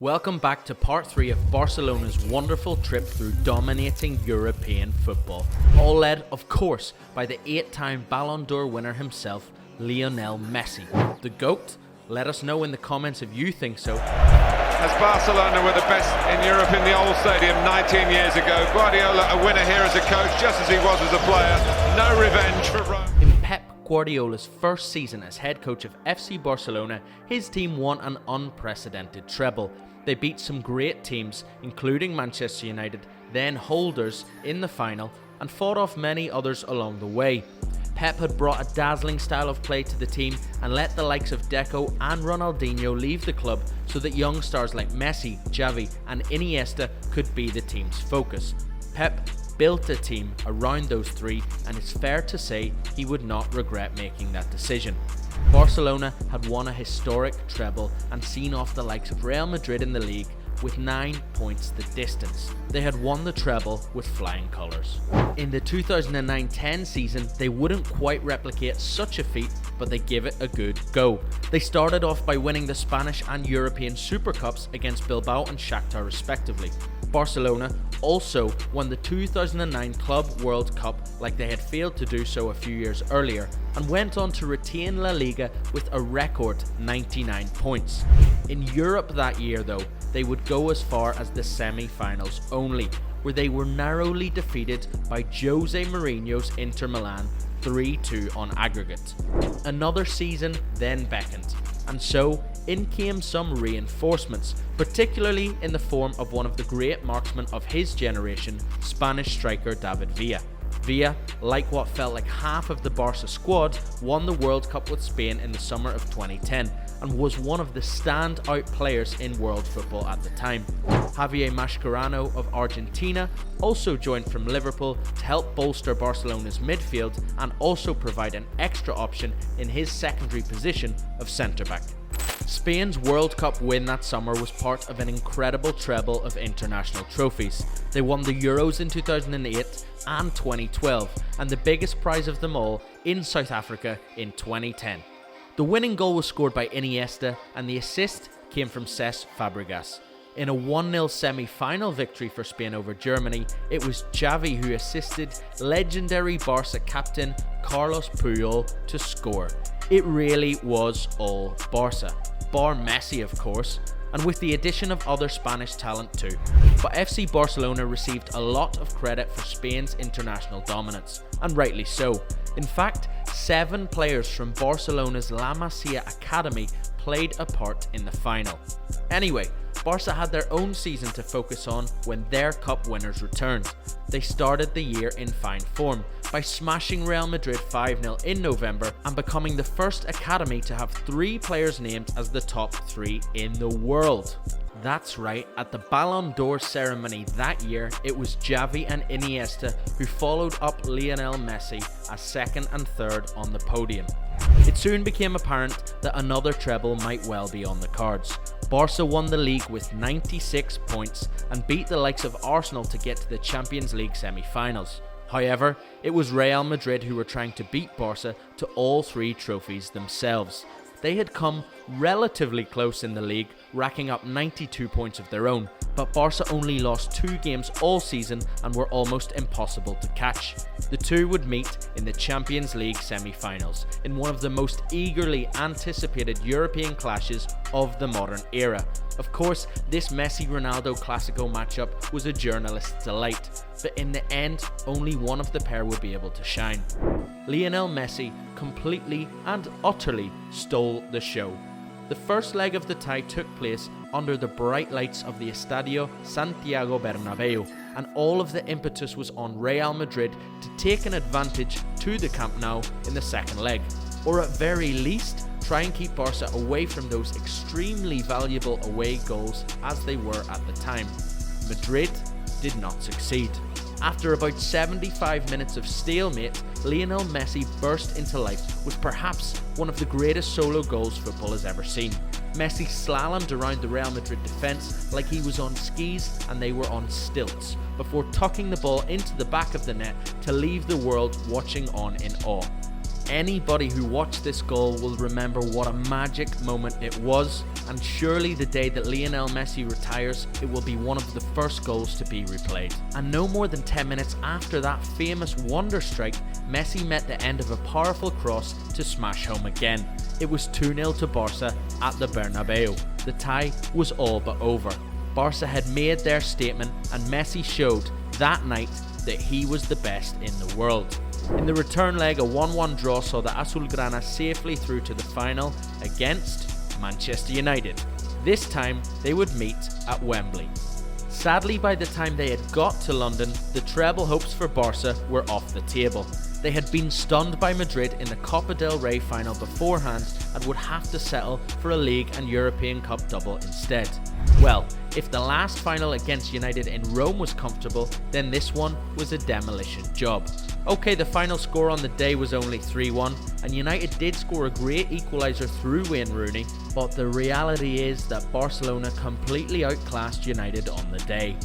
Welcome back to part 3 of Barcelona's wonderful trip through dominating European football. All led, of course, by the 8-time Ballon D'Or winner himself, Lionel Messi. The GOAT? Let us know in the comments if you think so. As Barcelona were the best in Europe in the old stadium 19 years ago, Guardiola a winner here as a coach, just as he was as a player. No revenge for Rome. In Pep Guardiola's first season as head coach of FC Barcelona, his team won an unprecedented treble. They beat some great teams, including Manchester United, then holders, in the final, and fought off many others along the way. Pep had brought a dazzling style of play to the team and let the likes of Deco and Ronaldinho leave the club so that young stars like Messi, Xavi and Iniesta could be the team's focus. Pep built a team around those three, and it's fair to say he would not regret making that decision. Barcelona had won a historic treble and seen off the likes of Real Madrid in the league with 9 points the distance. They had won the treble with flying colours. In the 2009-10 season, they wouldn't quite replicate such a feat, but they give it a good go. They started off by winning the Spanish and European Super Cups against Bilbao and Shakhtar respectively. Barcelona also won the 2009 Club World Cup like they had failed to do so a few years earlier, and went on to retain La Liga with a record 99 points. In Europe that year though, they would go as far as the semi-finals only, where they were narrowly defeated by Jose Mourinho's Inter Milan 3-2 on aggregate. Another season then beckoned, and so in came some reinforcements, particularly in the form of one of the great marksmen of his generation, Spanish striker David Villa. Villa, like what felt like half of the Barca squad, won the World Cup with Spain in the summer of 2010 and was one of the standout players in world football at the time. Javier Mascherano of Argentina also joined from Liverpool to help bolster Barcelona's midfield and also provide an extra option in his secondary position of centre-back. Spain's World Cup win that summer was part of an incredible treble of international trophies. They won the Euros in 2008 and 2012, and the biggest prize of them all in South Africa in 2010. The winning goal was scored by Iniesta, and the assist came from Cesc Fabregas. In a 1-0 semi-final victory for Spain over Germany, it was Xavi who assisted legendary Barca captain Carlos Puyol to score. It really was all Barca, bar Messi of course, and with the addition of other Spanish talent too. But FC Barcelona received a lot of credit for Spain's international dominance, and rightly so. In fact, 7 players from Barcelona's La Masia academy played a part in the final. Anyway, Barca had their own season to focus on when their cup winners returned. They started the year in fine form by smashing Real Madrid 5-0 in November and becoming the first academy to have 3 players named as the top 3 in the world. That's right, at the Ballon D'Or ceremony that year, it was Xavi and Iniesta who followed up Lionel Messi as second and third on the podium. It soon became apparent that another treble might well be on the cards. Barca won the league with 96 points and beat the likes of Arsenal to get to the Champions League semi-finals. However, it was Real Madrid who were trying to beat Barca to all 3 trophies themselves. They had come relatively close in the league, racking up 92 points of their own, but Barca only lost 2 games all season and were almost impossible to catch. The two would meet in the Champions League semi-finals, in one of the most eagerly anticipated European clashes of the modern era. Of course, this Messi-Ronaldo Clasico matchup was a journalist's delight, but in the end, only one of the pair would be able to shine. Lionel Messi completely and utterly stole the show. The first leg of the tie took place under the bright lights of the Estadio Santiago Bernabeu, and all of the impetus was on Real Madrid to take an advantage to the Camp Nou in the second leg, or at very least try and keep Barca away from those extremely valuable away goals as they were at the time. Madrid did not succeed. After about 75 minutes of stalemate, Lionel Messi burst into life with perhaps one of the greatest solo goals football has ever seen. Messi slalomed around the Real Madrid defence like he was on skis and they were on stilts, before tucking the ball into the back of the net to leave the world watching on in awe. Anybody who watched this goal will remember what a magic moment it was, and surely the day that Lionel Messi retires, it will be one of the first goals to be replayed. And no more than 10 minutes after that famous wonder strike, Messi met the end of a powerful cross to smash home again. It was 2-0 to Barca at the Bernabeu. The tie was all but over. Barca had made their statement, and Messi showed that night that he was the best in the world. In the return leg, a 1-1 draw saw the Azulgrana safely through to the final against Manchester United. This time, they would meet at Wembley. Sadly, by the time they had got to London, the treble hopes for Barca were off the table. They had been stunned by Madrid in the Copa del Rey final beforehand and would have to settle for a League and European Cup double instead. Well, if the last final against United in Rome was comfortable, then this one was a demolition job. Okay, the final score on the day was only 3-1, and United did score a great equaliser through Wayne Rooney, but the reality is that Barcelona completely outclassed United on the day.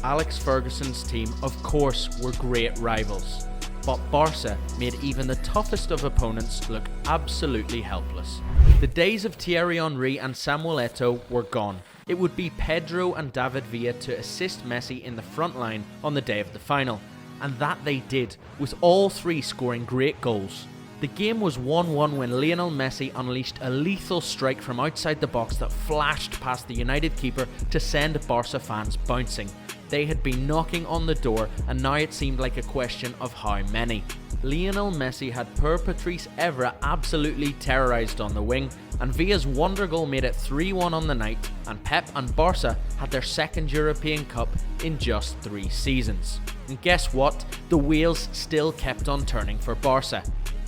Alex Ferguson's team, of course, were great rivals, but Barca made even the toughest of opponents look absolutely helpless. The days of Thierry Henry and Samuel Eto'o were gone. It would be Pedro and David Villa to assist Messi in the front line on the day of the final, and that they did, with all three scoring great goals. The game was 1-1 when Lionel Messi unleashed a lethal strike from outside the box that flashed past the United keeper to send Barca fans bouncing. They had been knocking on the door, and now it seemed like a question of how many. Lionel Messi had poor Patrice Evra absolutely terrorised on the wing, and Villa's wonder goal made it 3-1 on the night, and Pep and Barca had their second European Cup in just 3 seasons. And guess what? The wheels still kept on turning for Barca.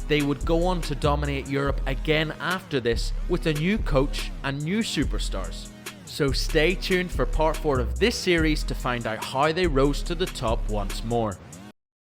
They would go on to dominate Europe again after this with a new coach and new superstars. So stay tuned for part 4 of this series to find out how they rose to the top once more.